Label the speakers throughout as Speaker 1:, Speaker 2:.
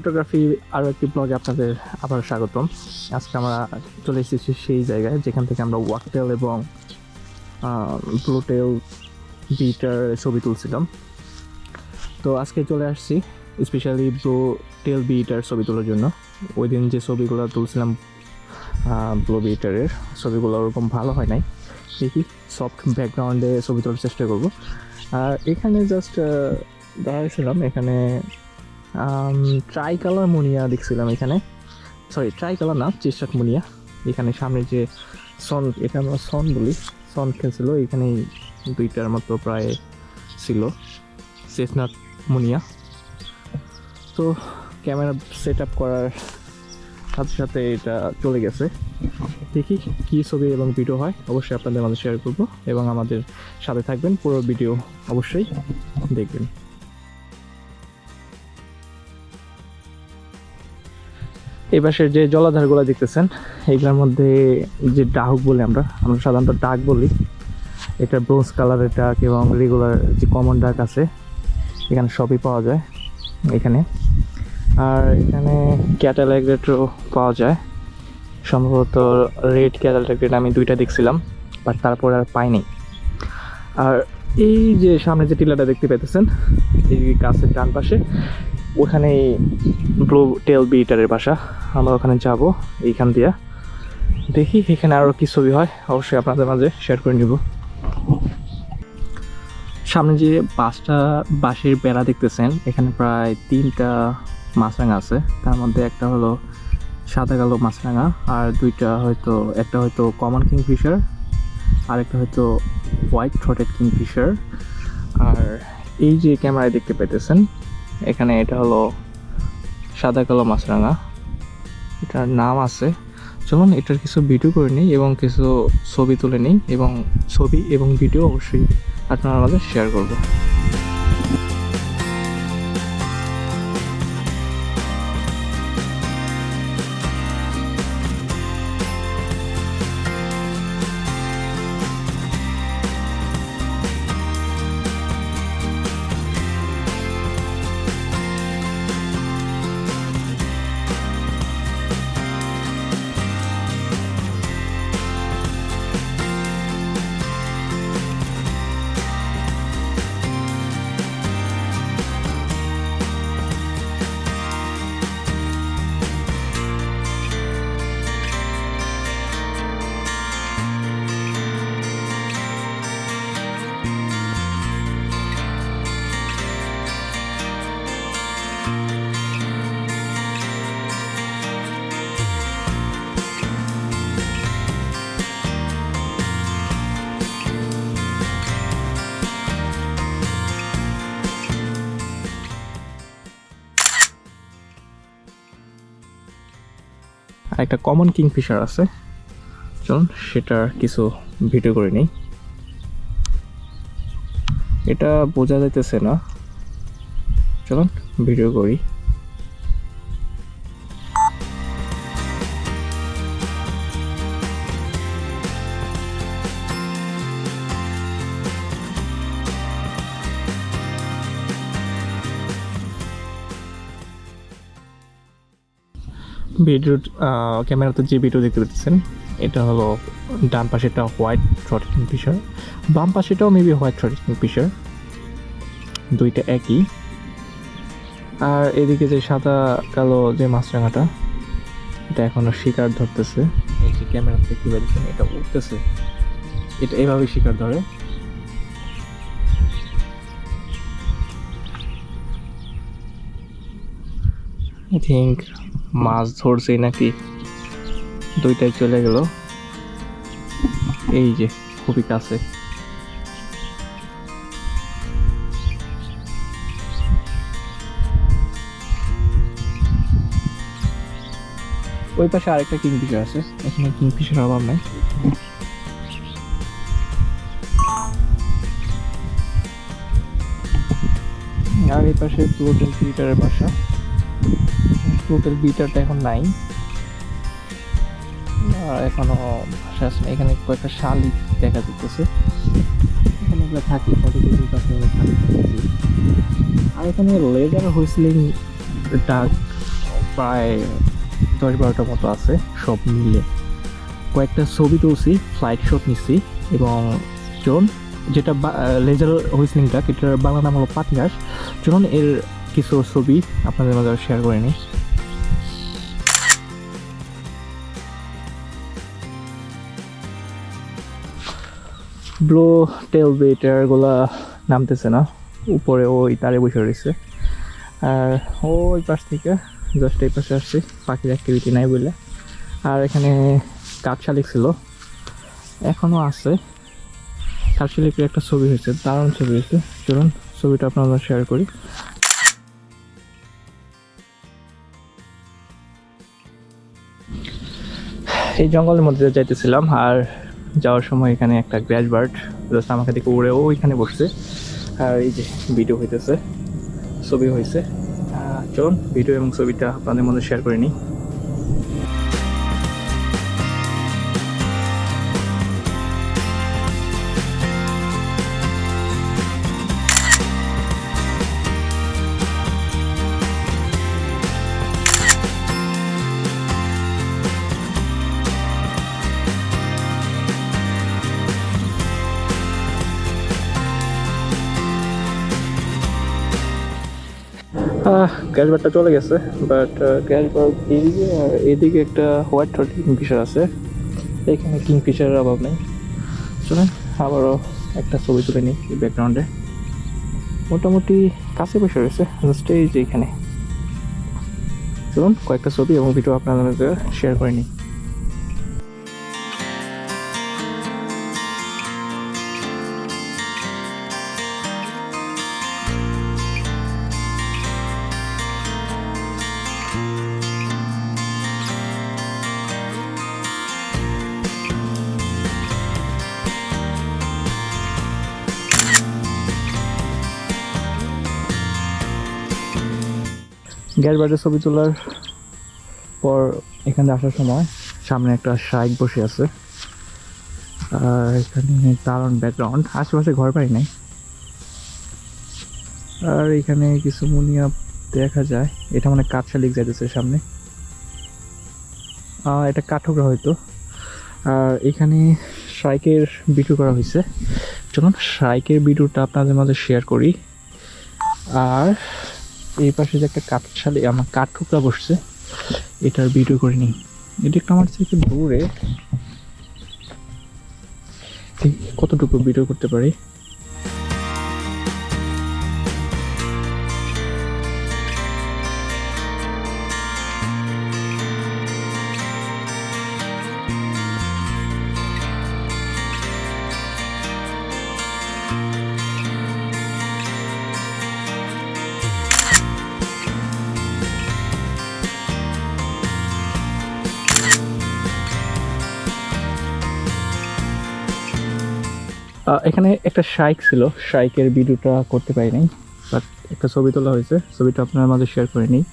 Speaker 1: Photography আরও একটি ব্লগে আপনাদের আবার স্বাগতম। আজকে আমরা চলে এসেছি সেই জায়গায় যেখান থেকে আমরা ওয়াকটেল এবং ব্লুটেল বিটার ছবি তুলছিলাম। তো আজকে চলে আসছি স্পেশালি ব্লুটেল বিটার ছবি তোলার জন্য। ওই দিন যে ছবিগুলো তুলছিলাম ব্লু বিটারের ছবিগুলো ওরকম ভালো হয় নাই, দেখি সফট ব্যাকগ্রাউন্ডে ছবি তোলার চেষ্টা করব। আর এখানে জাস্ট দেখাচ্ছিলাম, এখানে ট্রাই কালার মুনিয়া দেখছিলাম। এখানে ট্রাই কালার না, চেস্টার্ট মুনিয়া। এখানে সামনে যে সন, এটা আমরা সন বলি, সন খেলছিল। এখানেই দুইটার মতো প্রায় ছিল চেস্টনাট মুনিয়া। তো ক্যামেরা সেট আপ করার সাথে সাথে এটা চলে গেছে। দেখি কী ছবি এবং ভিডিও হয়, অবশ্যই আপনাদের মাঝে শেয়ার করব এবং আমাদের সাথে থাকবেন, পুরো ভিডিও অবশ্যই দেখবেন। এই পাশের যে জলাধারগুলো দেখতেছেন, এইগুলোর মধ্যে যে ডাক বলি আমরা সাধারণত ডাক বলি, এটা ব্রোঞ্জ কালারের ডাক এবং রেগুলার যে কমন ডাক আছে এখানে সবই পাওয়া যায় এখানে। আর এখানে ক্যাটালাইগ্রেটও পাওয়া যায়, সম্ভবত রেড ক্যাটালাইগ্রেট আমি দুইটা দেখছিলাম, বাট তারপর আর পাইনি। আর এই যে সামনে যে টিলাটা দেখতে পাইতেছেন এই গাছের ডান পাশে, ওখানেই ব্লু টেল বিটারের বাসা। আমরা ওখানে যাব এইখান দিয়ে, দেখি এখানে আরও কি ছবি হয়, অবশ্যই আপনাদের মাঝে শেয়ার করে নিব। সামনে যে বাঁশের বেড়া দেখতেছেন, এখানে প্রায় 3টা মাছরাঙা আছে। তার মধ্যে একটা হলো সাদা কালো মাছরাঙা, আর একটা হয়তো কমন কিংফিশার, আর একটা হয়তো হোয়াইট থ্রোটেড কিংফিশার। আর এই যে ক্যামেরায় দেখতে পাইতেছেন এখানে, এটা হলো সাদা কালো মাছরাঙা, এটার নাম আছে। চলুন এটার কিছু ভিডিও করে নিই এবং কিছু ছবি তুলে নিই, এবং ছবি এবং ভিডিও অবশ্যই আপনারা আমাদের শেয়ার করবো। একটা কমন কিংফিশার আছে, চলুন সেটার কিছু ভিডিও করে নিই। এটা বোঝা যাইতেছে না, চলুন ভিডিও করি। ভিডিও ক্যামেরাতে যে ভিডিও দেখতে পাচ্ছেন, এটা হলো ডান পাশেটা হোয়াইট থ্রোটেড কিংফিশার, বাম পাশেটাও মেবি হোয়াইট থ্রোটেড কিংফিশার, দুইটা একই। আর এদিকে যে সাদা কালো যে মাছরাঙাটা, এটা এখনো শিকার ধরতেছে। এই যে ক্যামেরা দেখতে পাচ্ছেন, এটা উঠতেছে, এটা এভাবেই শিকার ধরে। আই থিঙ্ক মাছ ধরছেই নাকি, দুইটাই চলে গেল। এই যে খুবই কাছে, ওই পাশে আরেকটা কিংফিশার আছে, এখানে কিংফিশার অভাব নাই। আর এই পাশে ব্লুটেল বিটারের বাসা। ব্লুটেল বিটারটা এখন নাই, এখনো বাসা আছে না। এখানে কয়েকটা শালিক দেখা যাচ্ছে, এখানে এগুলো থাকি, কতদিন কাছে থাকি। আর এখানে লেজার হুইসলিং ডাক প্রায় 10-12টার মতো আছে সব মিলে। কয়েকটা ছবি তুলছি, ফ্লাইট শট নিচ্ছি এবং চলুন যেটা লেজার হুইসলিংটা এটার বাংলা নাম হলো পাতিহাঁস। চলুন এর কিছু ছবি আপনাদের মাঝে শেয়ার করে নিই। ব্লু টেল বেটারগুলা নামতেছে না, উপরে ওই তারে বসে রয়েছে। আর ওই পাশ থেকে জাস্ট এই পাশে আসছি, পাখির অ্যাক্টিভিটি নাই বলে। আর এখানে কাঠশালিক ছিল, এখনও আছে। কাঠশালিকের একটা ছবি হয়েছে, দারুণ ছবি হয়েছে। চলুন ছবিটা আপনারা শেয়ার করি। এই জঙ্গলের মধ্যে যাইতেছিলাম, আর যাওয়ার সময় এখানে একটা গ্র্যাস বার্ড জাস্ট আমাকে দেখে উড়ে ওইখানে বসছে। আর এই যে ভিডিও হইতেছে, ছবি হয়েছে। চলুন ভিডিও এবং ছবিটা আপনাদের মধ্যে শেয়ার করে নিই। গ্যাস বারটা চলে গেছে, বাট গ্যাস বার এইদিকে, আর এইদিকে একটা হোয়াইট থ্রোট কিংফিশার আছে। এখানে কিংফিশারের অভাব নেই। চলুন আবারও একটা ছবি তুলে নিই ব্যাকগ্রাউন্ডে। মোটামুটি কাছে বসে রয়েছে জাস্ট এই যে এখানে। চলুন কয়েকটা ছবি এবং ভিডিও আপনাদের শেয়ার করে নিই। গ্যাস বার্ডের ছবি তোলার পর এখানে আসার সময় সামনে একটা শাইক বসে আছে। আর এখানে দারুণ ব্যাকগ্রাউন্ড, আশেপাশে ঘর বাড়ি নাই। আর এখানে কিছু মুনিয়া দেখা যায়, এটা মানে কাঠশালিক যাইতেছে সামনে, এটা কাঠঠোকরা হয়তো। আর এখানে শাইকের ভিডিও করা হয়েছে। চলুন শাইকের ভিডিওটা আপনাদের মাঝে শেয়ার করি। আর এই পাশে যে একটা কাঠশালি আমার কাঠঠোকরা বসছে, এটার ভিডিও করে নিই। এটা একটু আমার থেকে দূরে, কতটুকু ভিডিও করতে পারি। এখানে একটা শাইক ছিল, শাইকের ভিডিওটা করতে পারি নাই, বাট একটা ছবি তোলা হয়েছে, ছবিটা আপনার মাঝে শেয়ার করে নিই।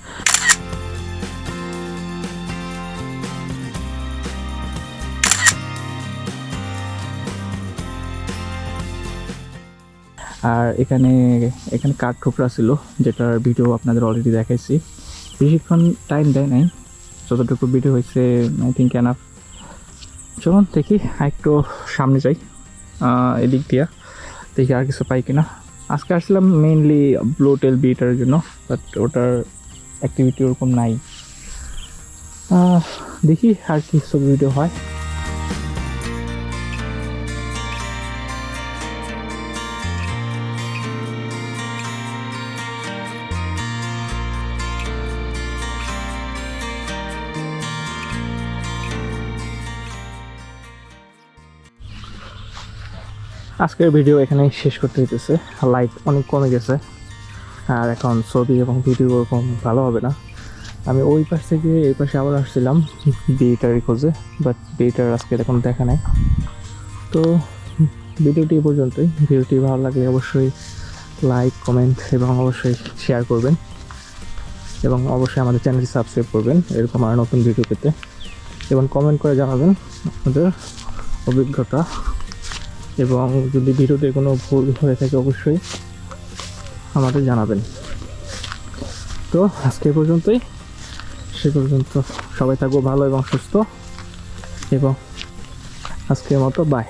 Speaker 1: আর এখানে কাঠঠোকরা ছিল, যেটার ভিডিও আপনাদের অলরেডি দেখাইছি। বেশিক্ষণ টাইম দেয় নাই, যতটুকু ভিডিও হয়েছে আই থিঙ্ক এনাফ। চলুন দেখি একটু সামনে যাই, এদিক দিয়া দেখি আর কিছু পাই কিনা। আজকে আসছিলাম মেইনলি ব্লু টেল বিটারের জন্য, বাট ওটার অ্যাক্টিভিটি ওরকম নাই। দেখি আর কি সব ভিডিও হয়। আজকের ভিডিও এখানে শেষ করতে হইতেছে, লাইট অনেক কমে গেছে, আর এখন ছবি এবং ভিডিও ওরকম ভালো হবে না। আমি ওই পাশ থেকে এই পাশে আবার আসছিলাম বিটারি খোঁজে, বাট বিটার আজকে এখন দেখা নাই। তো ভিডিওটি এই পর্যন্তই। ভিডিওটি ভালো লাগলে অবশ্যই লাইক, কমেন্ট এবং অবশ্যই শেয়ার করবেন, এবং অবশ্যই আমাদের চ্যানেলটি সাবস্ক্রাইব করবেন এরকম আর নতুন ভিডিও পেতে, এবং কমেন্ট করে জানাবেন আপনাদের অভিজ্ঞতা, এবং যদি ভিডিওতে কোনো ভুল হয়ে থাকে অবশ্যই আমাদের জানাবেন। তো আজকে পর্যন্তই, সে পর্যন্ত সবাই থাকবো ভালো এবং সুস্থ, এবং আজকের মতো বাই।